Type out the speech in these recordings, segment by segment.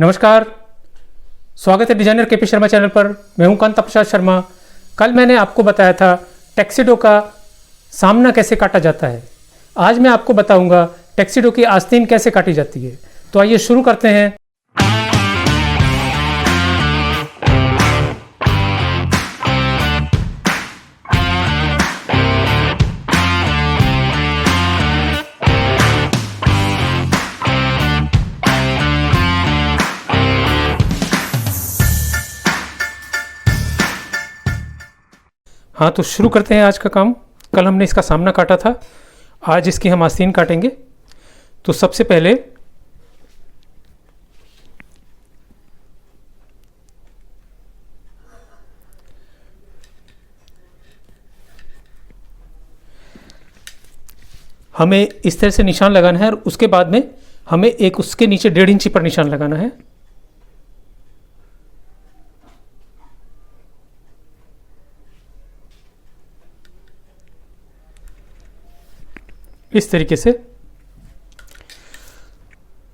नमस्कार, स्वागत है डिजाइनर केपी शर्मा चैनल पर। मैं हूं कांता प्रसाद शर्मा। कल मैंने आपको बताया था टक्सिडो का सामना कैसे काटा जाता है। आज मैं आपको बताऊंगा टक्सिडो की आस्तीन कैसे काटी जाती है। तो आइए शुरू करते हैं। हाँ, तो शुरू करते हैं आज का काम। कल हमने इसका सामना काटा था, आज इसकी हम आस्तीन काटेंगे। तो सबसे पहले हमें इस तरह से निशान लगाना है और उसके बाद में हमें एक उसके नीचे 1.5 इंची पर निशान लगाना है। इस तरीके से।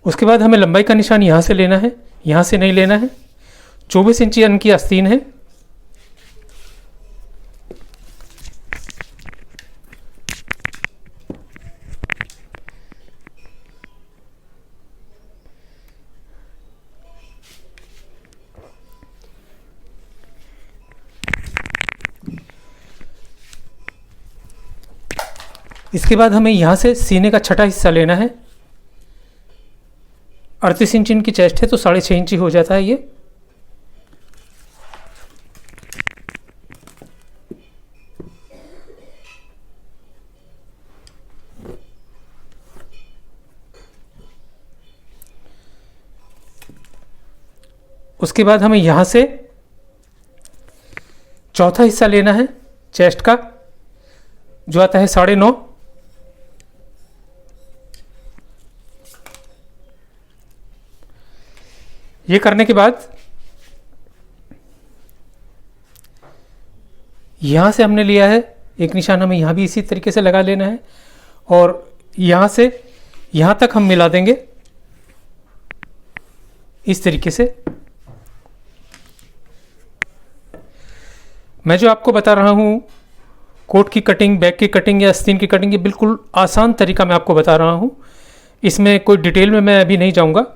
उसके बाद हमें लंबाई का निशान यहाँ से लेना है, यहाँ से नहीं लेना है। 24 इंची की आस्तीन है। इसके बाद हमें यहाँ से सीने का छठा हिस्सा लेना है। 38 इंच इनकी चेस्ट है तो 6.5 इंची हो जाता है ये। उसके बाद हमें यहाँ से चौथा हिस्सा लेना है चेस्ट का, जो आता है 9.5। ये करने के बाद यहाँ से हमने लिया है एक निशान, हमें यहाँ भी इसी तरीके से लगा लेना है और यहाँ से यहाँ तक हम मिला देंगे इस तरीके से। मैं जो आपको बता रहा हूँ कोट की कटिंग, बैक की कटिंग या आस्तीन की कटिंग, ये बिल्कुल आसान तरीका मैं आपको बता रहा हूँ। इसमें कोई डिटेल में मैं अभी नहीं जाऊँगा।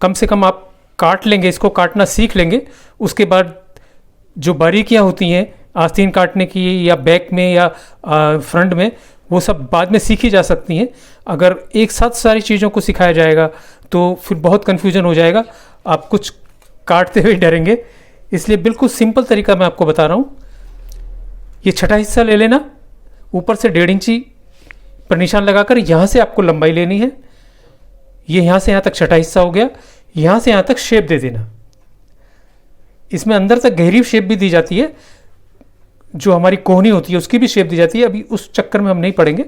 कम से कम आप काट लेंगे, इसको काटना सीख लेंगे। उसके बाद जो बारीकियां होती हैं आस्तीन काटने की या बैक में या फ्रंट में, वो सब बाद में सीखी जा सकती हैं। अगर एक साथ सारी चीज़ों को सिखाया जाएगा तो फिर बहुत कन्फ्यूजन हो जाएगा, आप कुछ काटते हुए डरेंगे। इसलिए बिल्कुल सिंपल तरीका मैं आपको बता रहा हूँ। ये छठा हिस्सा ले लेना, ऊपर से 1.5 इंची पर निशान लगाकर यहाँ से आपको लंबाई लेनी है। ये यहाँ से यहाँ तक छठा हिस्सा हो गया। यहाँ से यहाँ तक शेप दे देना। इसमें अंदर तक गहरी शेप भी दी जाती है, जो हमारी कोहनी होती है उसकी भी शेप दी जाती है। अभी उस चक्कर में हम नहीं पड़ेंगे।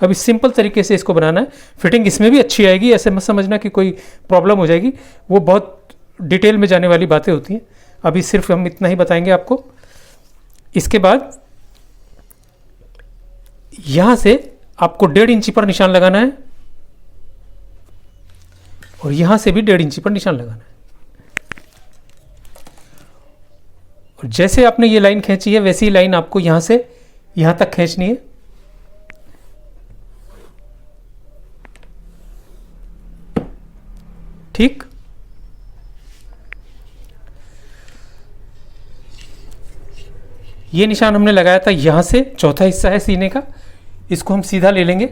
अभी सिंपल तरीके से इसको बनाना है। फिटिंग इसमें भी अच्छी आएगी, ऐसे मत समझना कि कोई प्रॉब्लम हो जाएगी। वो बहुत डिटेल में जाने वाली बातें होती हैं। अभी सिर्फ हम इतना ही बताएंगे आपको। इसके बाद यहाँ से आपको 1.5 इंची पर निशान लगाना है और यहां से भी 1.5 इंची पर निशान लगाना है। और जैसे आपने ये लाइन खींची है वैसी लाइन आपको यहां से यहां तक खींचनी है। ठीक। ये निशान हमने लगाया था यहां से, चौथा हिस्सा है सीने का, इसको हम सीधा ले लेंगे।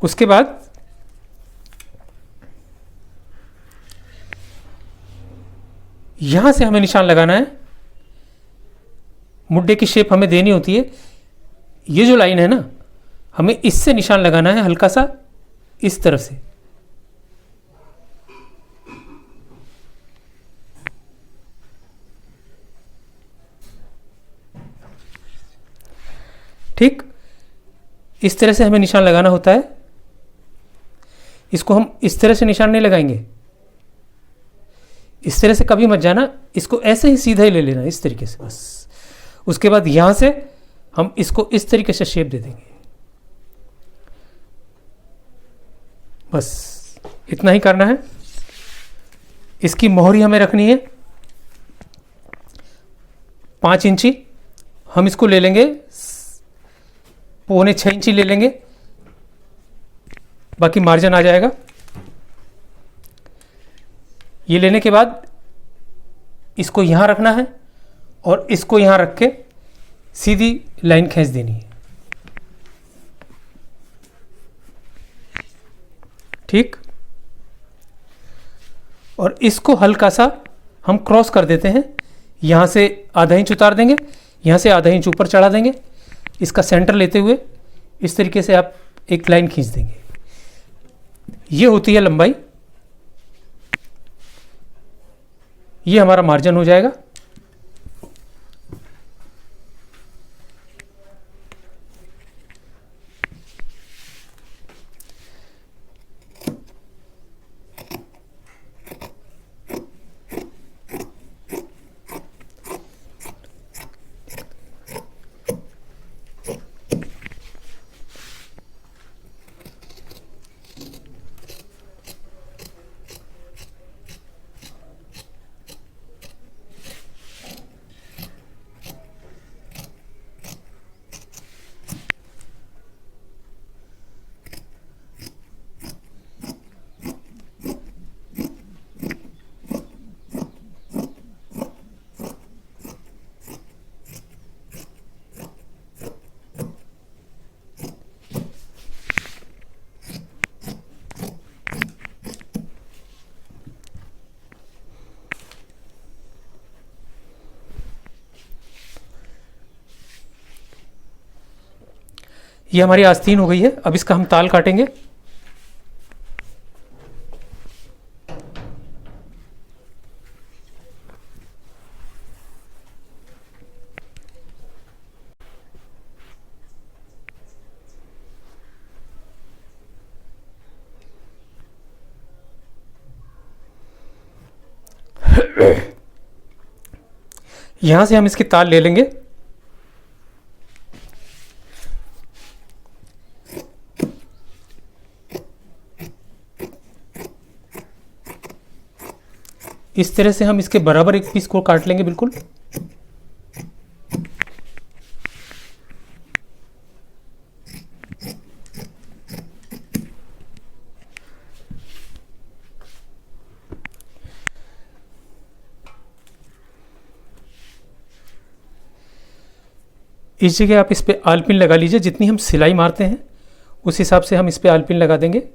उसके बाद यहां से हमें निशान लगाना है। मुड्डे की शेप हमें देनी होती है। ये जो लाइन है ना, हमें इससे निशान लगाना है हल्का सा इस तरफ से। ठीक, इस तरह से हमें निशान लगाना होता है। इसको हम इस तरह से निशान नहीं लगाएंगे, इस तरह से कभी मत जाना, इसको ऐसे ही सीधा ही ले लेना इस तरीके से बस। उसके बाद यहाँ से हम इसको इस तरीके से शेप दे देंगे। बस इतना ही करना है। इसकी मोहरी हमें रखनी है 5 इंची। हम इसको ले लेंगे 6.25 इंची ले लेंगे, बाकी मार्जिन आ जाएगा। ये लेने के बाद इसको यहाँ रखना है और इसको यहाँ रख के सीधी लाइन खींच देनी है। ठीक, और इसको हल्का सा हम क्रॉस कर देते हैं। यहाँ से आधा इंच उतार देंगे, यहाँ से आधा इंच ऊपर चढ़ा देंगे। इसका सेंटर लेते हुए इस तरीके से आप एक लाइन खींच देंगे। ये होती है लंबाई, ये हमारा मार्जिन हो जाएगा। ये हमारी आस्तीन हो गई है। अब इसका हम ताल काटेंगे। यहां से हम इसकी ताल ले लेंगे। इस तरह से हम इसके बराबर एक पीस को काट लेंगे बिल्कुल। इस जगह आप इस पे आलपिन लगा लीजिए। जितनी हम सिलाई मारते हैं उस हिसाब से हम इस पे आलपिन लगा देंगे।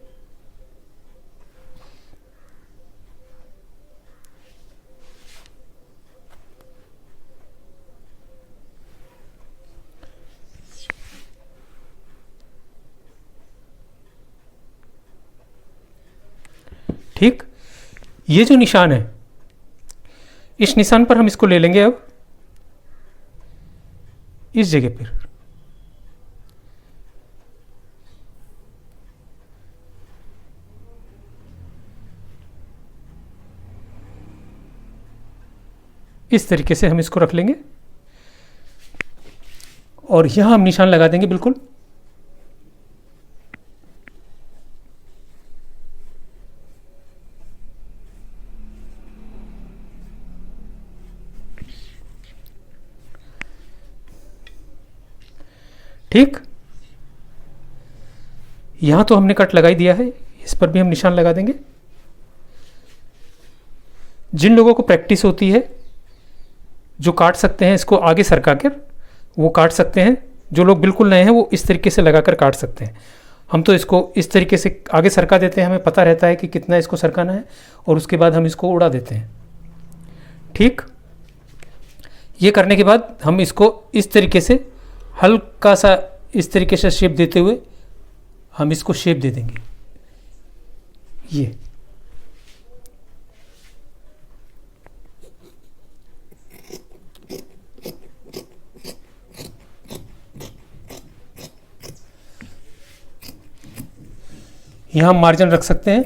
ठीक, ये जो निशान है, इस निशान पर हम इसको ले लेंगे। अब इस जगह पर इस तरीके से हम इसको रख लेंगे और यहां हम निशान लगा देंगे बिल्कुल। ठीक, यहां तो हमने कट लगा ही दिया है, इस पर भी हम निशान लगा देंगे। जिन लोगों को प्रैक्टिस होती है, जो काट सकते हैं इसको आगे सरका कर, वो काट सकते हैं। जो लोग बिल्कुल नए हैं वो इस तरीके से लगाकर काट सकते हैं। हम तो इसको इस तरीके से आगे सरका देते हैं, हमें पता रहता है कि कितना इसको सरकाना है, और उसके बाद हम इसको उड़ा देते हैं। ठीक, ये करने के बाद हम इसको इस तरीके से हल्का सा इस तरीके से शेप देते हुए हम इसको शेप दे देंगे। ये यहाँ हम मार्जिन रख सकते हैं।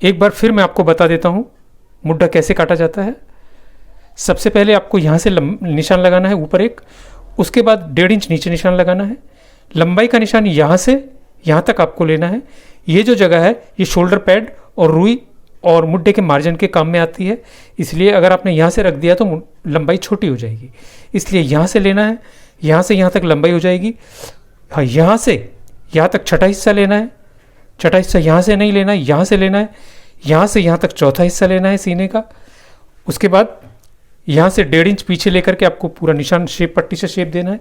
एक बार फिर मैं आपको बता देता हूँ मुड्ढा कैसे काटा जाता है। सबसे पहले आपको यहाँ से निशान लगाना है ऊपर एक, उसके बाद 1.5 इंच नीचे निशान लगाना है। लंबाई का निशान यहाँ से यहाँ तक आपको लेना है। ये जो जगह है ये शोल्डर पैड और रुई और मुड्ढे के मार्जिन के काम में आती है, इसलिए अगर आपने यहाँ से रख दिया तो लंबाई छोटी हो जाएगी, इसलिए यहाँ से लेना है। यहाँ से यहाँ तक लंबाई हो जाएगी। हाँ, यहाँ से यहाँ तक छठा हिस्सा लेना है। छठा हिस्सा यहाँ से नहीं लेना है, यहाँ से लेना है। यहाँ से यहाँ तक चौथा हिस्सा लेना है सीने का। उसके बाद यहाँ से 1.5 इंच पीछे लेकर के आपको पूरा निशान शेप पट्टी से शेप देना है।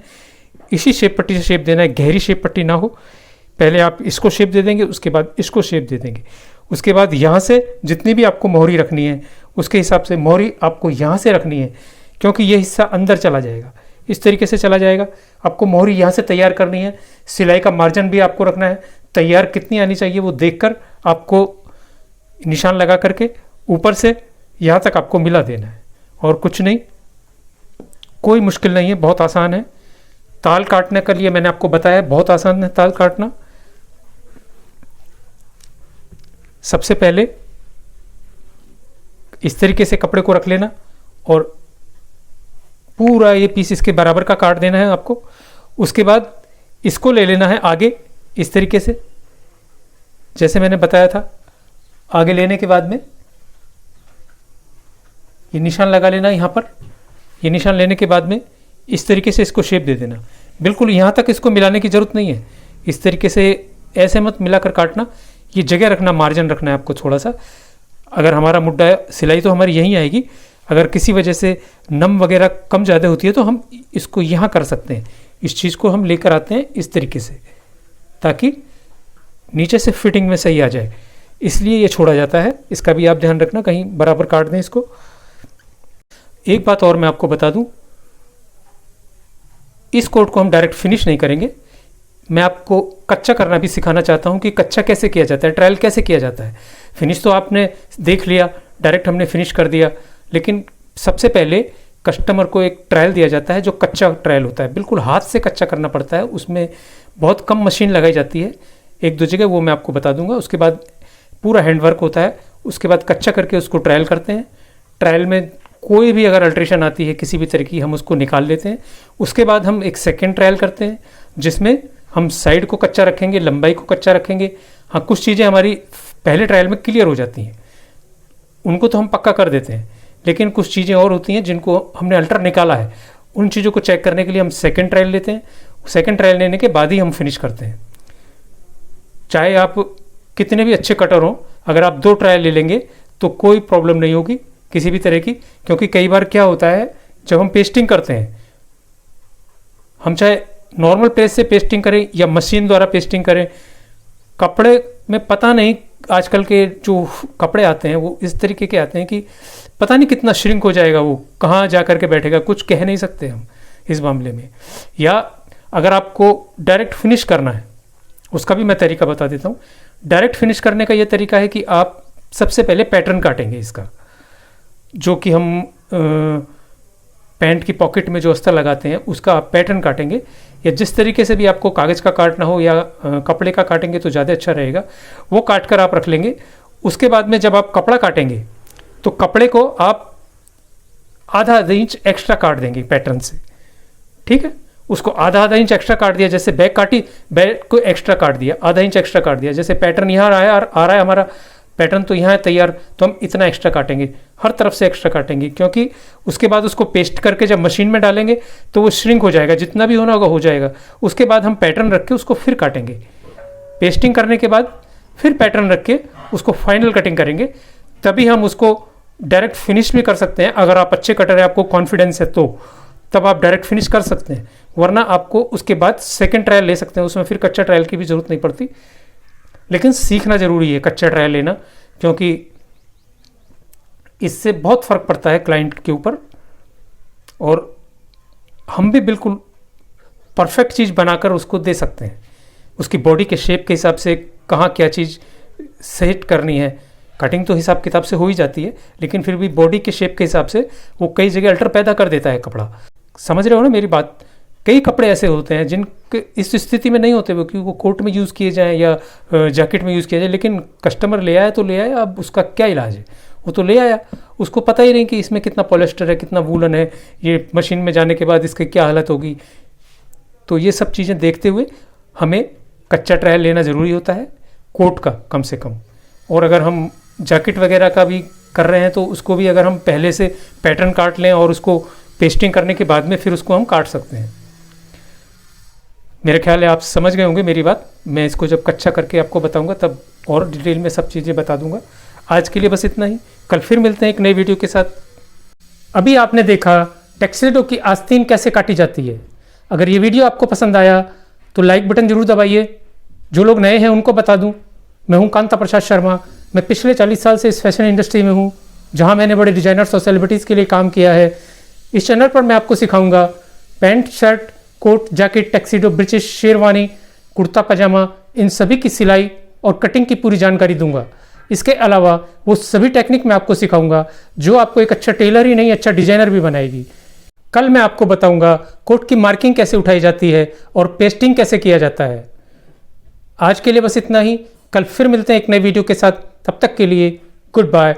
इसी शेप पट्टी से शेप देना है, गहरी शेप पट्टी ना हो। पहले आप इसको शेप दे देंगे, उसके बाद इसको शेप दे देंगे। उसके बाद यहाँ से जितनी भी आपको मोहरी रखनी है उसके हिसाब से मोहरी आपको यहाँ से रखनी है, क्योंकि ये हिस्सा अंदर चला जाएगा, इस तरीके से चला जाएगा। आपको मोहरी यहाँ से तैयार करनी है। सिलाई का मार्जिन भी आपको रखना है, तैयार कितनी आनी चाहिए वो देखकर आपको निशान लगा करके ऊपर से यहाँ तक आपको मिला देना है, और कुछ नहीं, कोई मुश्किल नहीं है, बहुत आसान है। ताल काटने के लिए मैंने आपको बताया, बहुत आसान है ताल काटना। सबसे पहले इस तरीके से कपड़े को रख लेना और पूरा ये पीस इसके बराबर का काट देना है आपको। उसके बाद इसको ले लेना है आगे इस तरीके से, जैसे मैंने बताया था। आगे लेने के बाद में ये निशान लगा लेना यहाँ पर। ये निशान लेने के बाद में इस तरीके से इसको शेप दे देना। बिल्कुल यहाँ तक इसको मिलाने की ज़रूरत नहीं है, इस तरीके से ऐसे मत मिलाकर काटना। ये जगह रखना, मार्जिन रखना है आपको थोड़ा सा। अगर हमारा मुड्ढा सिलाई तो हमारी यहीं आएगी, अगर किसी वजह से नम वगैरह कम ज़्यादा होती है तो हम इसको यहाँ कर सकते हैं। इस चीज़ को हम लेकर आते हैं इस तरीके से, ताकि नीचे से फिटिंग में सही आ जाए, इसलिए ये छोड़ा जाता है। इसका भी आप ध्यान रखना, कहीं बराबर काट दें इसको। एक बात और मैं आपको बता दूं, इस कोट को हम डायरेक्ट फिनिश नहीं करेंगे। मैं आपको कच्चा करना भी सिखाना चाहता हूं कि कच्चा कैसे किया जाता है, ट्रायल कैसे किया जाता है। फिनिश तो आपने देख लिया, डायरेक्ट हमने फिनिश कर दिया, लेकिन सबसे पहले कस्टमर को एक ट्रायल दिया जाता है जो कच्चा ट्रायल होता है। बिल्कुल हाथ से कच्चा करना पड़ता है, उसमें बहुत कम मशीन लगाई जाती है, एक दो जगह, वो मैं आपको बता दूंगा। उसके बाद पूरा हैंडवर्क होता है। उसके बाद कच्चा करके उसको ट्रायल करते हैं। ट्रायल में कोई भी अगर अल्ट्रेशन आती है किसी भी तरह की, हम उसको निकाल लेते हैं। उसके बाद हम एक सेकेंड ट्रायल करते हैं, जिसमें हम साइड को कच्चा रखेंगे, लंबाई को कच्चा रखेंगे। हाँ, कुछ चीज़ें हमारी पहले ट्रायल में क्लियर हो जाती हैं, उनको तो हम पक्का कर देते हैं, लेकिन कुछ चीज़ें और होती हैं जिनको हमने अल्टर निकाला है, उन चीज़ों को चेक करने के लिए हम सेकेंड ट्रायल लेते हैं। सेकेंड ट्रायल लेने के बाद ही हम फिनिश करते हैं। चाहे आप कितने भी अच्छे कटर हों, अगर आप 2 ट्रायल ले लेंगे तो कोई प्रॉब्लम नहीं होगी किसी भी तरह की। क्योंकि कई बार क्या होता है, जब हम पेस्टिंग करते हैं, हम चाहे नॉर्मल प्रेस से पेस्टिंग करें या मशीन द्वारा पेस्टिंग करें, कपड़े में पता नहीं, आजकल के जो कपड़े आते हैं वो इस तरीके के आते हैं कि पता नहीं कितना श्रिंक हो जाएगा, वो कहाँ जा कर के बैठेगा, कुछ कह नहीं सकते हम इस मामले में। या अगर आपको डायरेक्ट फिनिश करना है, उसका भी मैं तरीका बता देता हूँ। डायरेक्ट फिनिश करने का ये तरीका है कि आप सबसे पहले पैटर्न काटेंगे इसका, जो कि हम पैंट की पॉकेट में जो अस्तर लगाते हैं उसका आप पैटर्न काटेंगे, या जिस तरीके से भी आपको कागज़ का काटना हो या कपड़े का काटेंगे तो ज़्यादा अच्छा रहेगा, वो काट कर आप रख लेंगे। उसके बाद में जब आप कपड़ा काटेंगे तो कपड़े को आप आधा इंच एक्स्ट्रा काट देंगे पैटर्न से, ठीक है। उसको आधा इंच एक्स्ट्रा काट दिया, जैसे बैक काटी, बैक को एक्स्ट्रा काट दिया, आधा इंच एक्स्ट्रा काट दिया। जैसे पैटर्न यहाँ आ रहा है हमारा पैटर्न तो यहाँ है तैयार, तो हम इतना एक्स्ट्रा काटेंगे, हर तरफ से एक्स्ट्रा काटेंगे, क्योंकि उसके बाद उसको पेस्ट करके जब मशीन में डालेंगे तो वो श्रिंक हो जाएगा, जितना भी होना होगा हो जाएगा। उसके बाद हम पैटर्न रख के उसको फिर काटेंगे, पेस्टिंग करने के बाद फिर पैटर्न रख के उसको फाइनल कटिंग करेंगे, तभी हम उसको डायरेक्ट फिनिश भी कर सकते हैं। अगर आप अच्छे कटर है, आपको कॉन्फिडेंस है, तो तब आप डायरेक्ट फिनिश कर सकते हैं, वरना आपको उसके बाद सेकेंड ट्रायल ले सकते हैं, उसमें फिर कच्चा ट्रायल की भी ज़रूरत नहीं पड़ती। लेकिन सीखना ज़रूरी है कच्चा ट्रायल लेना, क्योंकि इससे बहुत फ़र्क पड़ता है क्लाइंट के ऊपर, और हम भी बिल्कुल परफेक्ट चीज़ बनाकर उसको दे सकते हैं। उसकी बॉडी के शेप के हिसाब से कहाँ क्या चीज़ सेट करनी है, कटिंग तो हिसाब किताब से हो ही जाती है, लेकिन फिर भी बॉडी के शेप के हिसाब से वो कई जगह अल्टर पैदा कर देता है कपड़ा। समझ रहे हो ना मेरी बात, कई कपड़े ऐसे होते हैं जिनके इस स्थिति में नहीं होते वो, कि वो कोट में यूज़ किए जाएँ या जैकेट में यूज़ किया जाए, लेकिन कस्टमर ले आया तो ले आया, अब उसका क्या इलाज है। वो तो ले आया, उसको पता ही नहीं कि इसमें कितना पॉलिस्टर है, कितना वूलन है, ये मशीन में जाने के बाद इसकी क्या हालत होगी। तो ये सब चीज़ें देखते हुए हमें कच्चा ट्रायल लेना ज़रूरी होता है, कोट का कम से कम। और अगर हम जैकेट वगैरह का भी कर रहे हैं तो उसको भी अगर हम पहले से पैटर्न काट लें और उसको पेस्टिंग करने के बाद में फिर उसको हम काट सकते हैं। मेरा ख्याल है आप समझ गए होंगे मेरी बात। मैं इसको जब कच्चा करके आपको बताऊंगा तब और डिटेल में सब चीज़ें बता दूंगा। आज के लिए बस इतना ही, कल फिर मिलते हैं एक नई वीडियो के साथ। अभी आपने देखा टक्सेडो की आस्तीन कैसे काटी जाती है। अगर ये वीडियो आपको पसंद आया तो लाइक बटन जरूर दबाइए। जो लोग नए हैं उनको बता दूं, मैं हूं कांता प्रसाद शर्मा। मैं पिछले 40 साल से इस फैशन इंडस्ट्री में हूं, जहां मैंने बड़े डिजाइनर्स और सेलिब्रिटीज़ के लिए काम किया है। इस चैनल पर मैं आपको सिखाऊंगा pant, shirt, coat, jacket, tuxedo, breeches, sherwani, kurta pyjama, इन सभी की सिलाई और कटिंग की पूरी जानकारी दूंगा। इसके अलावा वो सभी टेक्निक मैं आपको सिखाऊंगा जो आपको एक अच्छा टेलर ही नहीं, अच्छा डिजाइनर भी बनाएगी। कल मैं आपको बताऊंगा कोट की मार्किंग कैसे उठाई जाती है और पेस्टिंग कैसे किया जाता है। आज के लिए बस इतना ही, कल फिर मिलते हैं एक नए वीडियो के साथ। तब तक के लिए गुड बाय।